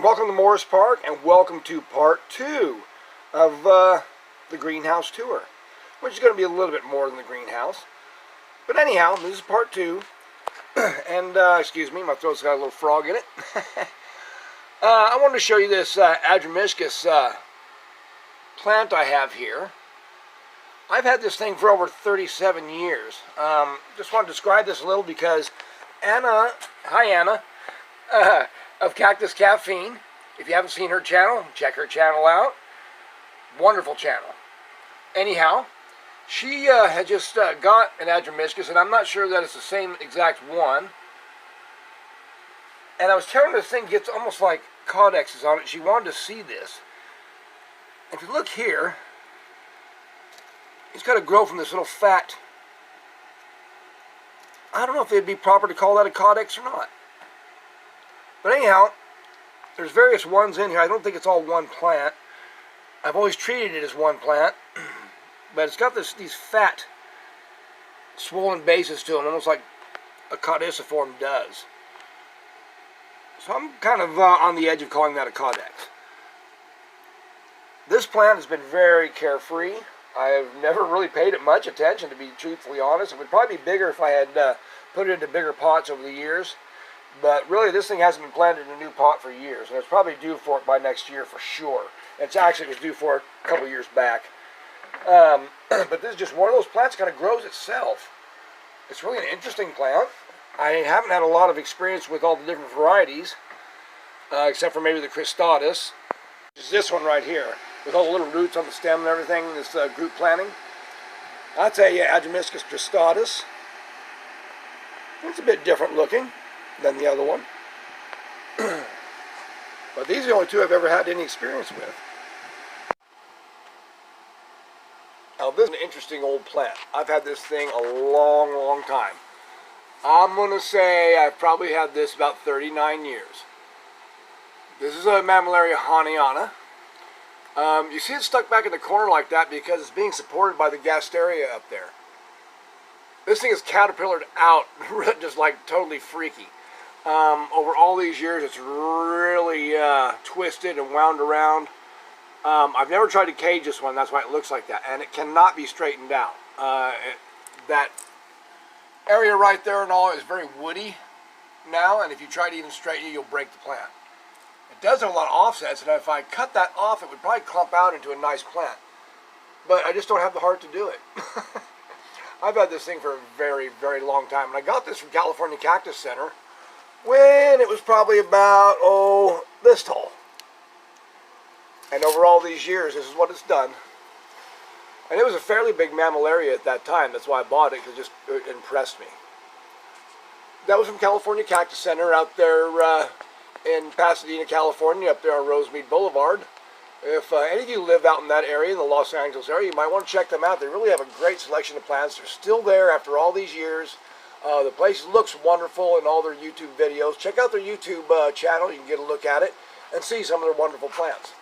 And welcome to Morris Park, and welcome to part 2 of the greenhouse tour, which is going to be a little bit more than the greenhouse. But anyhow, this is part 2, and excuse me, my throat's got a little frog in it. I wanted to show you this Adramyscus plant I have here. I've had this thing for over 37 years. Just want to describe this a little because Hanayana of Cactus Caffeine, if you haven't seen her channel, check her channel out. Wonderful channel. Anyhow, she had just got an Adramyscus, and I'm not sure that it's the same exact one. And I was telling her this thing gets almost like codexes on it. She wanted to see this. If you look here, it's got to grow from this little fat. I don't know if it'd be proper to call that a codex or not. But anyhow, there's various ones in here. I don't think it's all one plant. I've always treated it as one plant. But it's got these fat, swollen bases to them, almost like a caudiciform does. So I'm kind of on the edge of calling that a codex. This plant has been very carefree. I've never really paid it much attention, to be truthfully honest. It would probably be bigger if I had put it into bigger pots over the years. But really, this thing hasn't been planted in a new pot for years, and it's probably due for it by next year for sure. It actually was due for it a couple years back. But this is just one of those plants that kind of grows itself. It's really an interesting plant. I haven't had a lot of experience with all the different varieties, except for maybe the cristatus, which is this one right here, with all the little roots on the stem and everything, this group planting. I'd say Adramyscus cristatus. It's a bit different looking than the other one. But these are the only two I've ever had any experience with. Now this is an interesting old plant. I've had this thing a long, long time. I'm going to say I've probably had this about 39 years. This is a Mamillary Hanayana. You see it stuck back in the corner like that because it's being supported by the gasteria up there. This thing is caterpillared out, just like totally freaky. Over all these years, it's really twisted and wound around. I've never tried to cage this one, that's why it looks like that. And it cannot be straightened out. That area right there and all is very woody now, and if you try to even straighten it, you'll break the plant. It does have a lot of offsets, and if I cut that off, it would probably clump out into a nice plant. But I just don't have the heart to do it. I've had this thing for a very, very long time, and I got this from California Cactus Center when it was probably about, this tall. And over all these years, this is what it's done. And it was a fairly big mammillaria at that time. That's why I bought it, because it impressed me. That was from California Cactus Center out there in Pasadena, California, up there on Rosemead Boulevard. If any of you live out in that area, in the Los Angeles area, you might want to check them out. They really have a great selection of plants. They're still there after all these years. The place looks wonderful in all their YouTube videos. Check out their YouTube channel. You can get a look at it and see some of their wonderful plants.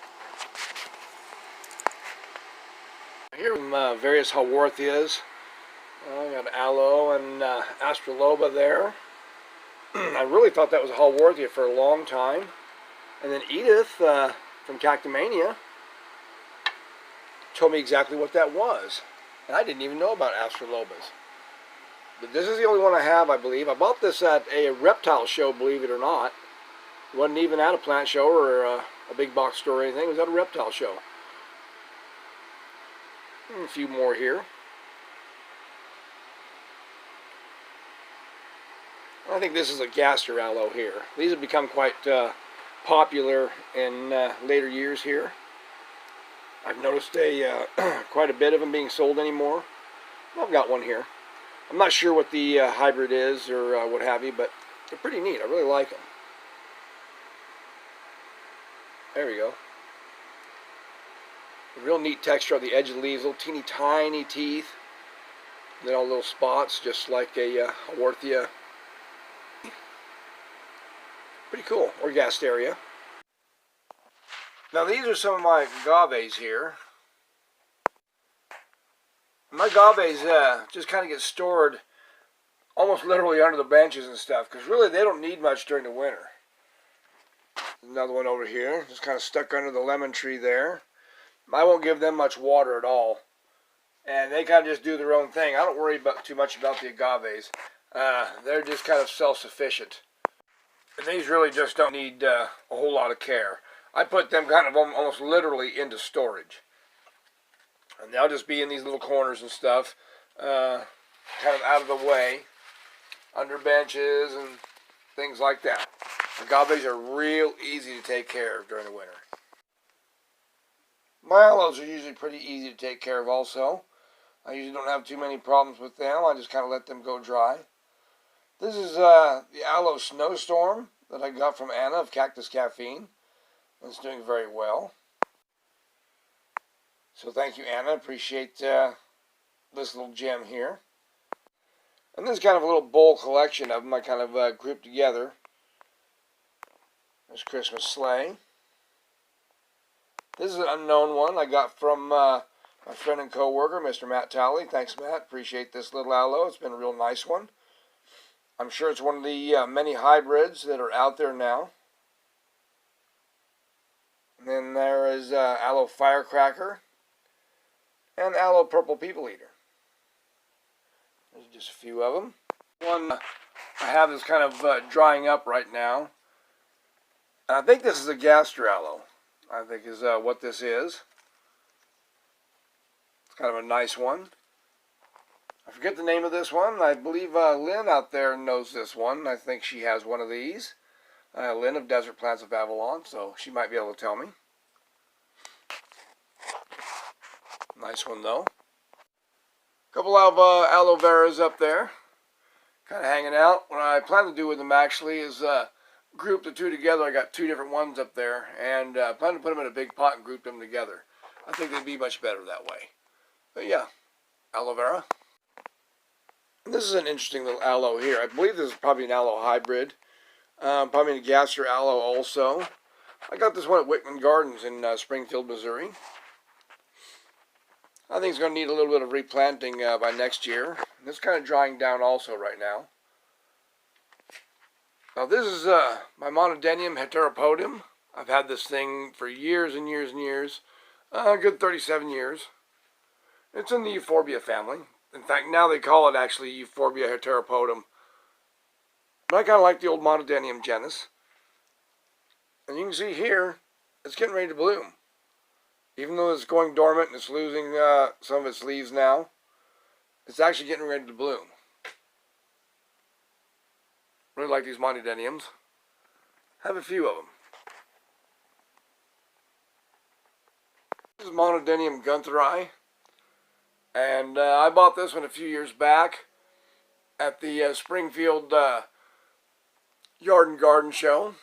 Here are various Haworthias. I got aloe and astroloba there. I really thought that was a Haworthia for a long time. And then Edith from Cactomania told me exactly what that was. And I didn't even know about astrolobas. But this is the only one I have, I believe. I bought this at a reptile show, believe it or not. It wasn't even at a plant show or a big box store or anything. It was at a reptile show. And a few more here. I think this is a gaster aloe here. These have become quite popular in later years here. I've noticed quite a bit of them being sold anymore. I've got one here. I'm not sure what the hybrid is or what have you, but they're pretty neat. I really like them. There we go. A real neat texture on the edge of the leaves, little teeny tiny teeth. Then all little spots, just like a Haworthia. Pretty cool, or gasteria. Now these are some of my agaves here. My agaves just kind of get stored almost literally under the benches and stuff, because really they don't need much during the winter. Another one over here, just kind of stuck under the lemon tree there. I won't give them much water at all. And they kind of just do their own thing. I don't worry too much about the agaves. They're just kind of self-sufficient. And these really just don't need a whole lot of care. I put them kind of almost literally into storage. And they'll just be in these little corners and stuff, kind of out of the way, under benches and things like that. Agaves are real easy to take care of during the winter. My aloes are usually pretty easy to take care of also. I usually don't have too many problems with them. I just kind of let them go dry. This is the aloe snowstorm that I got from Anna of Cactus Caffeine. It's doing very well. So thank you, Anna. Appreciate this little gem here. And this is kind of a little bowl collection of them I kind of grouped together. There's Christmas Sleigh. This is an unknown one I got from my friend and co-worker, Mr. Matt Talley. Thanks, Matt. Appreciate this little aloe. It's been a real nice one. I'm sure it's one of the many hybrids that are out there now. And then there is Aloe Firecracker and Aloe Purple People Eater. There's just a few of them. One I have is kind of drying up right now. I think this is a Gaster Aloe, I think is what this is. It's kind of a nice one. I forget the name of this one. I believe Lynn out there knows this one. I think she has one of these. Lynn of Desert Plants of Avalon, so she might be able to tell me. Nice one though. Couple of aloe veras up there, kind of hanging out. What I plan to do with them actually is group the two together. I got two different ones up there, and plan to put them in a big pot and group them together. I think they'd be much better that way. But yeah, aloe vera. And this is an interesting little aloe here. I believe this is probably an aloe hybrid. Probably a Gaster aloe also. I got this one at Whitman Gardens in Springfield, Missouri. I think it's going to need a little bit of replanting by next year. And it's kind of drying down also right now. Now this is my Monodenium Heteropodium. I've had this thing for years and years and years. A good 37 years. It's in the Euphorbia family. In fact, now they call it actually Euphorbia Heteropodium. But I kind of like the old Monodenium genus. And you can see here, it's getting ready to bloom. Even though it's going dormant and it's losing some of its leaves now, it's actually getting ready to bloom. Really like these Monodeniums. Have a few of them. This is Monodenium Gunthrei. And I bought this one a few years back at the Springfield Yard and Garden Show.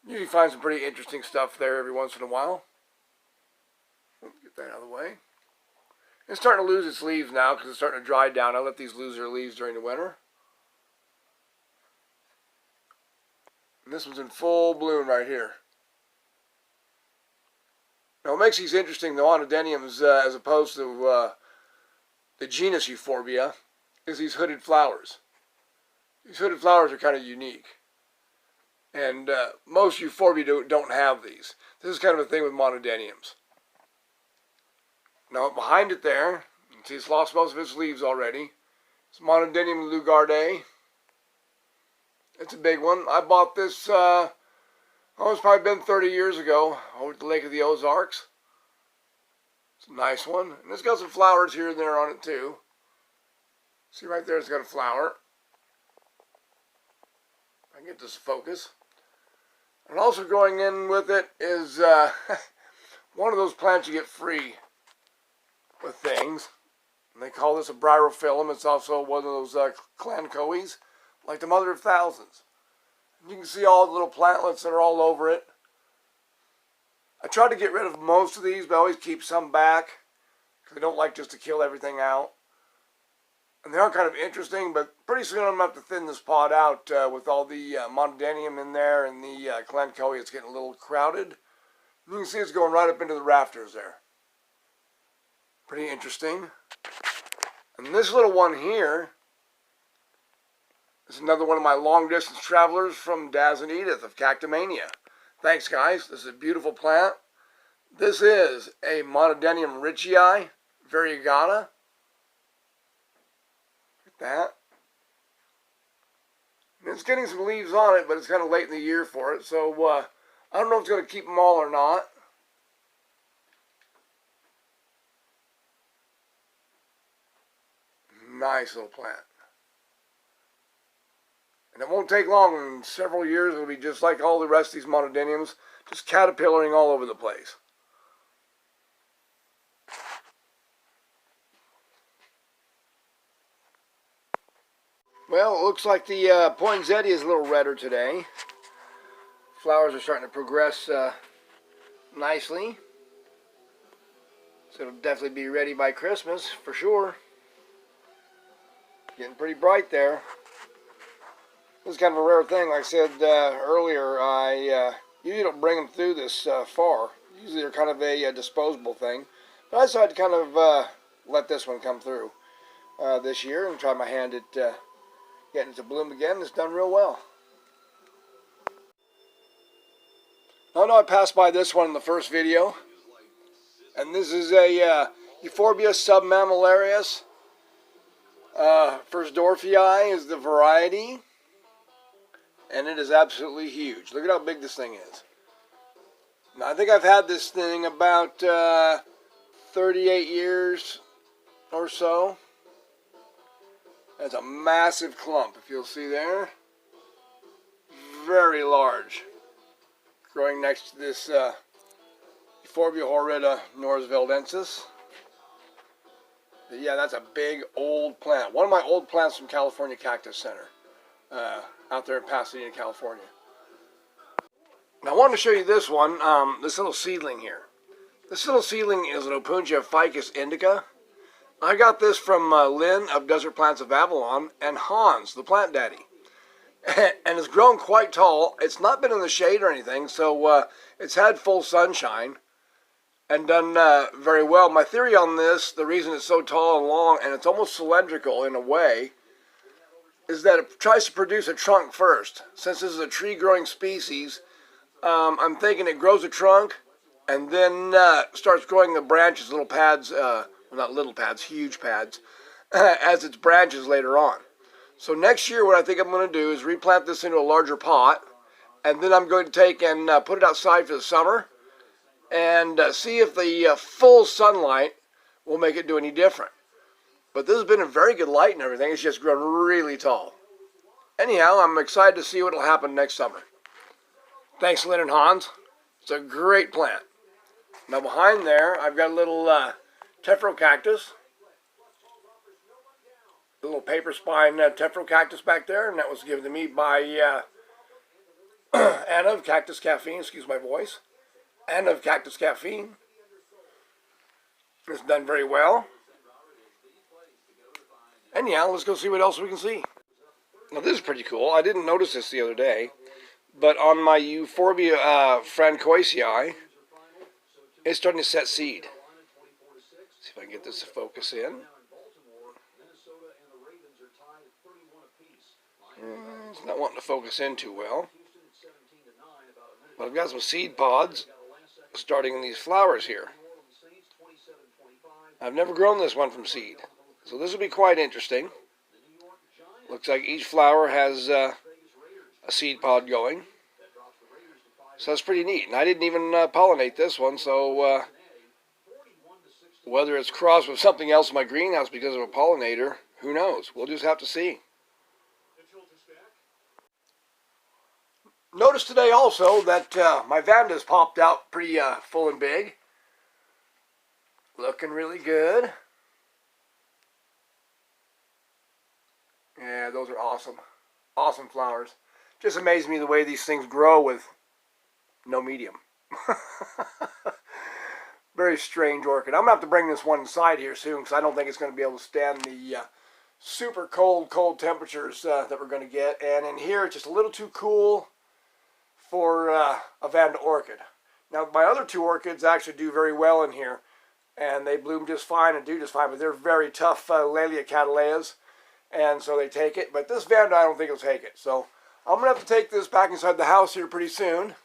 Usually find some pretty interesting stuff there every once in a while. Get that out of the way. It's starting to lose its leaves now because it's starting to dry down. I let these lose their leaves during the winter. And this one's in full bloom right here. Now what makes these interesting, the Monodeniums, as opposed to the genus Euphorbia, is these hooded flowers. These hooded flowers are kind of unique. And most Euphorbia don't have these. This is kind of a thing with Monodeniums. Now behind it there, you can see it's lost most of its leaves already. It's Monodenium Lugarde. It's a big one. I bought this, it's probably been 30 years ago, over at the Lake of the Ozarks. It's a nice one. And it's got some flowers here and there on it too. See right there, it's got a flower. I can get this to focus. And also growing in with it is one of those plants you get free with things. And they call this a Bryophyllum. It's also one of those clancoes, like the mother of thousands. And you can see all the little plantlets that are all over it. I try to get rid of most of these, but I always keep some back, because I don't like just to kill everything out. And they are kind of interesting, but pretty soon I'm going to have to thin this pot out with all the Monodenium in there and the Clancoe. It's getting a little crowded. You can see it's going right up into the rafters there. Pretty interesting. And this little one here This is another one of my long-distance travelers from Daz and Edith of Cactomania. Thanks, guys. This is a beautiful plant. This is a Monodenium Richii variegata. Look at that. And it's getting some leaves on it, but it's kind of late in the year for it, so I don't know if it's going to keep them all or not. Nice little plant. And it won't take long. In several years, it'll be just like all the rest of these monodeniums, just caterpillaring all over the place. Well, it looks like the poinsettia is a little redder today. Flowers are starting to progress nicely. So it'll definitely be ready by Christmas, for sure. Getting pretty bright there. This is kind of a rare thing. Like I said earlier, I usually don't bring them through this far. Usually they're kind of a disposable thing. But I decided to kind of let this one come through this year and try my hand at getting it to bloom again. It's done real well. I know I passed by this one in the first video. And this is a Euphorbia Sub Memolarious. Firsdorfii is the variety. And it is absolutely huge. Look at how big this thing is. Now, I think I've had this thing about 38 years or so. That's a massive clump, if you'll see there. Very large. Growing next to this Euphorbia horrida norsveldensis. But yeah, that's a big old plant. One of my old plants from California Cactus Center. Out there in Pasadena, California. Now I wanted to show you this one, this little seedling here. This little seedling is an Opuntia ficus indica. I got this from Lynn of Desert Plants of Avalon and Hans, the plant daddy. And it's grown quite tall. It's not been in the shade or anything, so it's had full sunshine and done very well. My theory on this, the reason it's so tall and long, and it's almost cylindrical in a way, is that it tries to produce a trunk first. Since this is a tree-growing species, I'm thinking it grows a trunk and then starts growing the branches, little pads, well, not little pads, huge pads, as its branches later on. So next year what I think I'm going to do is replant this into a larger pot, and then I'm going to take and put it outside for the summer and see if the full sunlight will make it do any different. But this has been a very good light and everything. It's just grown really tall. Anyhow, I'm excited to see what will happen next summer. Thanks, Lynn and Hans. It's a great plant. Now behind there, I've got a little tephro-cactus. A little paper spine tephro-cactus back there, and that was given to me by Anna of Cactus Caffeine. Excuse my voice. Anna of Cactus Caffeine. It's done very well. Anyhow, let's go see what else we can see. Now this is pretty cool. I didn't notice this the other day, but on my Euphorbia francoisii, it's starting to set seed. See if I can get this to focus in. It's not wanting to focus in too well. But I've got some seed pods starting in these flowers here. I've never grown this one from seed. So this will be quite interesting. Looks like each flower has a seed pod going. So that's pretty neat. And I didn't even pollinate this one, so whether it's crossed with something else in my greenhouse because of a pollinator, who knows? We'll just have to see. Notice today also that my Vanda's popped out pretty full and big. Looking really good. Yeah, those are awesome. Awesome flowers. Just amazes me the way these things grow with no medium. Very strange orchid. I'm going to have to bring this one inside here soon because I don't think it's going to be able to stand the super cold temperatures that we're going to get. And in here, it's just a little too cool for a Vanda orchid. Now, my other two orchids actually do very well in here. And they bloom just fine and do just fine. But they're very tough Laelia cataleas. and so they take it. But this Vanda, I don't think will take it. So I'm going to have to take this back inside the house here pretty soon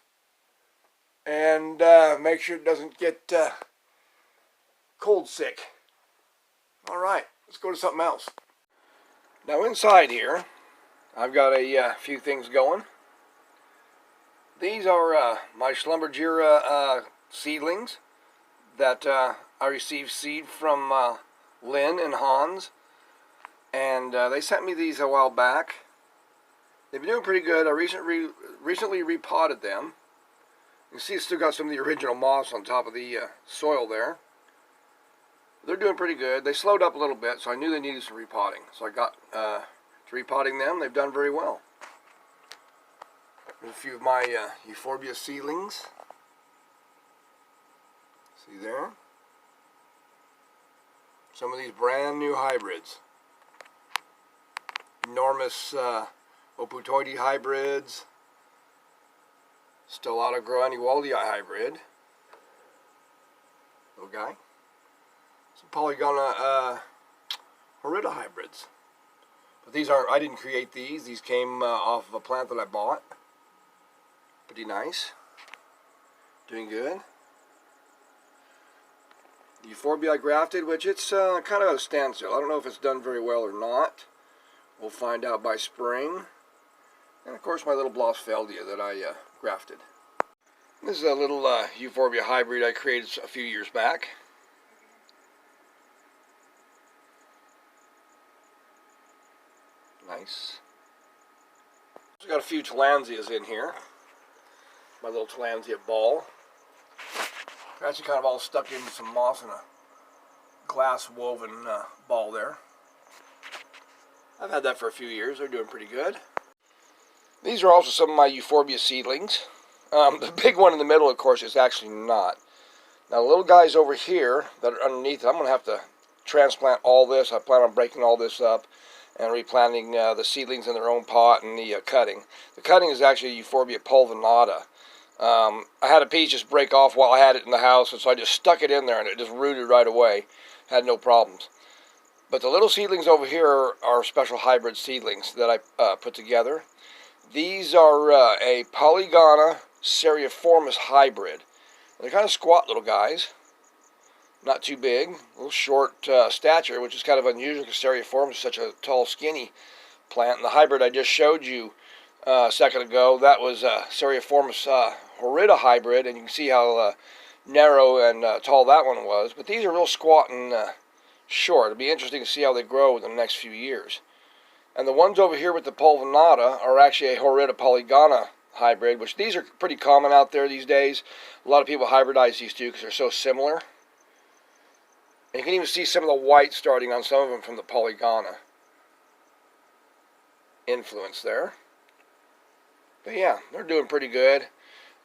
and make sure it doesn't get cold sick. All right, let's go to something else. Now inside here, I've got a few things going. These are my Schlumbergera seedlings that I received seed from Lynn and Hans, and they sent me these a while back. They've been doing pretty good. I recently repotted them. You can see it's still got some of the original moss on top of the soil there. They're doing pretty good. They slowed up a little bit, so I knew they needed some repotting. So I got to repotting them. They've done very well. There's a few of my Euphorbia seedlings. See there? Some of these brand new hybrids. Enormous Oputoides hybrids. Stellato granuolii hybrid. Little guy. Some Polygona horrida hybrids. But these aren't, I didn't create these. These came off of a plant that I bought. Pretty nice. Doing good. The Euphorbia I grafted, which it's kind of at a standstill. I don't know if it's done very well or not. We'll find out by spring. And of course my little Blossfeldia that I grafted. This is a little Euphorbia hybrid I created a few years back. Nice. I've got a few Tillandsias in here. My little Tillandsia ball. They're actually kind of all stuck into some moss in a glass woven ball there. I've had that for a few years. They're doing pretty good. These are also some of my Euphorbia seedlings. The big one in the middle, of course, is actually not. Now, the little guys over here that are underneath it, I'm going to have to transplant all this. I plan on breaking all this up and replanting the seedlings in their own pot and the cutting. The cutting is actually Euphorbia pulvinata. I had a piece just break off while I had it in the house, and so I just stuck it in there, and it just rooted right away. Had no problems. But the little seedlings over here are special hybrid seedlings that I put together. These are a Polygona Seriformis hybrid. They're kind of squat little guys. Not too big. A little short stature, which is kind of unusual because Seriformis is such a tall, skinny plant. And the hybrid I just showed you a second ago, that was Seriformis horrida hybrid, and you can see how narrow and tall that one was. But these are real squat and short. It'll be interesting to see how they grow in the next few years. And the ones over here with the pulvinata are actually a horrida polygona hybrid, which these are pretty common out there these days. A lot of people hybridize these two because they're so similar. And you can even see some of the white starting on some of them from the polygona influence there. But yeah, they're doing pretty good.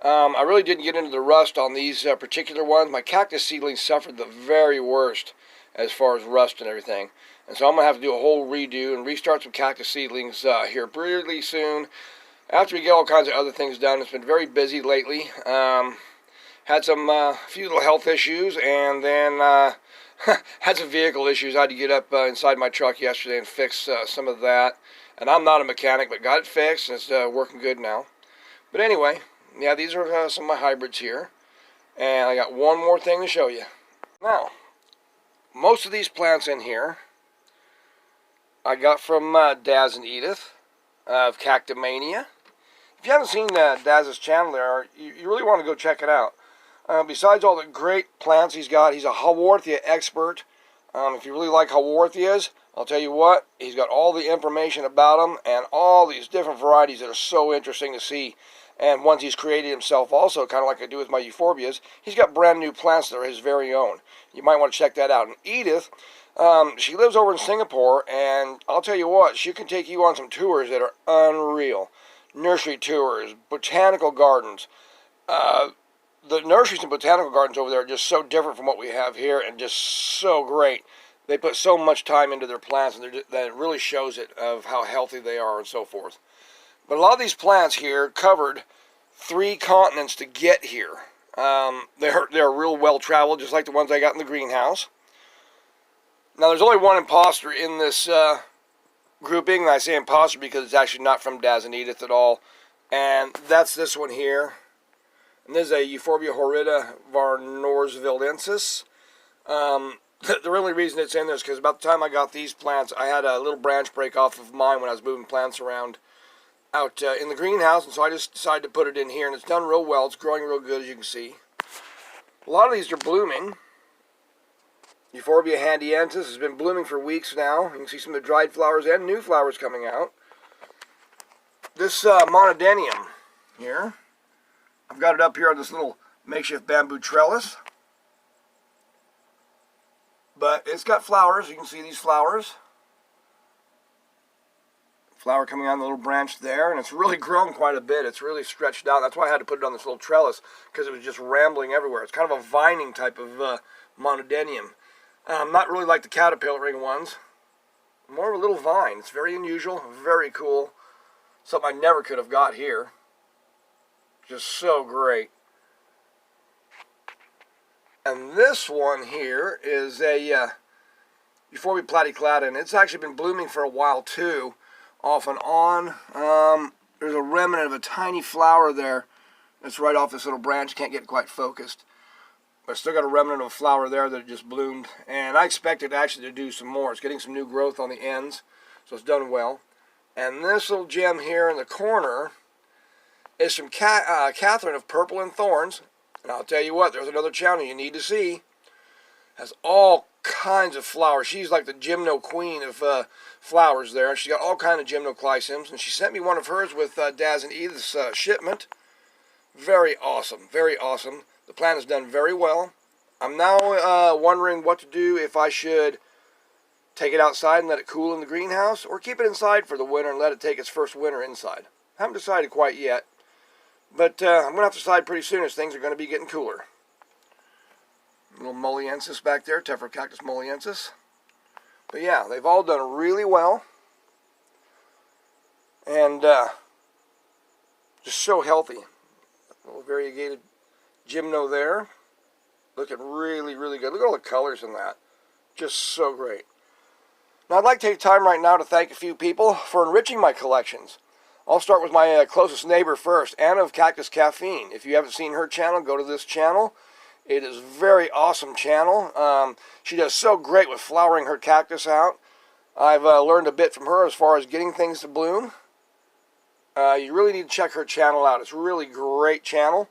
I really didn't get into the rust on these particular ones. My cactus seedlings suffered the very worst as far as rust and everything. And so I'm going to have to do a whole redo and restart some cactus seedlings here really soon. After we get all kinds of other things done. It's been very busy lately. Had some few little health issues, and then had some vehicle issues. I had to get up inside my truck yesterday and fix some of that. And I'm not a mechanic, but got it fixed, and it's working good now. But anyway, yeah, these are some of my hybrids here. And I got one more thing to show you. Now, most of these plants in here I got from Daz and Edith of Cactomania. If you haven't seen Daz's channel there, you really want to go check it out. Besides all the great plants he's got, he's a Haworthia expert. If you really like Haworthias, I'll tell you what, he's got all the information about them and all these different varieties that are so interesting to see. And ones he's created himself also, kind of like I do with my Euphorbias. He's got brand new plants that are his very own. You might want to check that out. And Edith, she lives over in Singapore, and I'll tell you what, she can take you on some tours that are unreal. Nursery tours, botanical gardens. The nurseries and botanical gardens over there are just so different from what we have here, and just so great. They put so much time into their plants, and that it really shows it of how healthy they are and so forth. But a lot of these plants here covered 3 continents to get here. They're real well traveled, just like the ones I got in the greenhouse. Now there's only one imposter in this grouping. And I say imposter because it's actually not from Daz and Edith at all. And that's this one here. And this is a Euphorbia Handiances. The only reason it's in there is because about the time I got these plants, I had a little branch break off of mine when I was moving plants around out in the greenhouse, and so I just decided to put it in here, and it's done real well. It's growing real good, as you can see. A lot of these are blooming. Euphorbia Handiances has been blooming for weeks now. You can see some of the dried flowers and new flowers coming out. This Monodenium here, I've got it up here on this little makeshift bamboo trellis. But it's got flowers. You can see these flowers. Flower coming on the little branch there, and it's really grown quite a bit. It's really stretched out. That's why I had to put it on this little trellis, because it was just rambling everywhere. It's kind of a vining type of monodenium. Not really like the caterpillaring ones. More of a little vine. It's very unusual, very cool. Something I never could have got here. Just so great. And this one here is a Euphorbia platyclada, and it's actually been blooming for a while too, off and on. There's a remnant of a tiny flower there that's right off this little branch. Can't get quite focused. But I still got a remnant of a flower there that just bloomed. And I expect it actually to do some more. It's getting some new growth on the ends, so it's done well. And this little gem here in the corner is from Catherine of Purple and Thorns. And I'll tell you what, there's another channel you need to see. Has all kinds of flowers. She's like the gymno queen of flowers there. She's got all kinds of gymnoclysiums. And she sent me one of hers with Daz and Edith's shipment. Very awesome. Very awesome. The plant has done very well. I'm now wondering what to do, if I should take it outside and let it cool in the greenhouse, or keep it inside for the winter and let it take its first winter inside. Haven't decided quite yet. But I'm going to have to decide pretty soon as things are going to be getting cooler. Little Moliensis back there, Tephrocarpus Moliensis. But yeah, they've all done really well. And just so healthy. A little variegated gymno there. Looking really, really good. Look at all the colors in that. Just so great. Now I'd like to take time right now to thank a few people for enriching my collections. I'll start with my closest neighbor first, Anna of Cactus Caffeine. If you haven't seen her channel, go to this channel. It is a very awesome channel. She does so great with flowering her cactus out. I've learned a bit from her as far as getting things to bloom. You really need to check her channel out. It's a really great channel.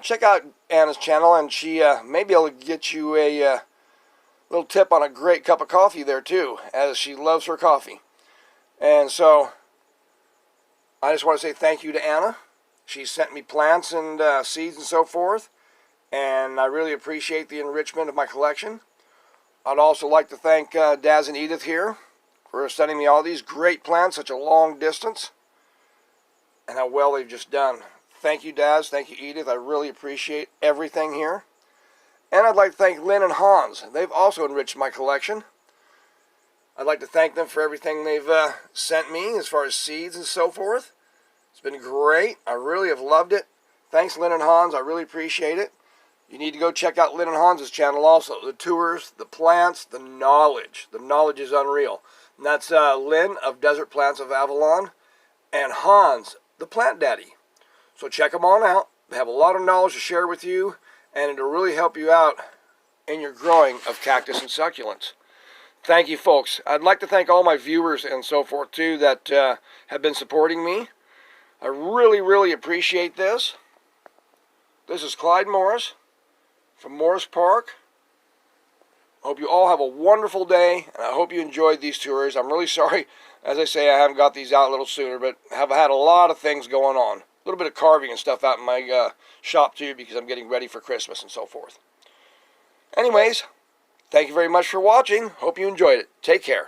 Check out Anna's channel, and she may be able to get you a little tip on a great cup of coffee there too, as she loves her coffee. And so I just want to say thank you to Anna. She sent me plants and seeds and so forth, and I really appreciate the enrichment of my collection. I'd also like to thank Daz and Edith here for sending me all these great plants such a long distance, and how well they've just done. Thank you, Daz. Thank you, Edith. I really appreciate everything here. And I'd like to thank Lynn and Hans. They've also enriched my collection. I'd like to thank them for everything they've sent me as far as seeds and so forth. It's been great. I really have loved it. Thanks, Lynn and Hans. I really appreciate it. You need to go check out Lynn and Hans' channel also. The tours, the plants, the knowledge. The knowledge is unreal. And that's Lynn of Desert Plants of Avalon and Hans, the Plant Daddy. So check them on out. They have a lot of knowledge to share with you, and it'll really help you out in your growing of cactus and succulents. Thank you, folks. I'd like to thank all my viewers and so forth, too, that have been supporting me. I really, really appreciate this. This is Clyde Morris from Morris Park. I hope you all have a wonderful day, and I hope you enjoyed these tours. I'm really sorry, as I say, I haven't got these out a little sooner, but have had a lot of things going on. A little bit of carving and stuff out in my shop, too, because I'm getting ready for Christmas and so forth. Anyways, thank you very much for watching. Hope you enjoyed it. Take care.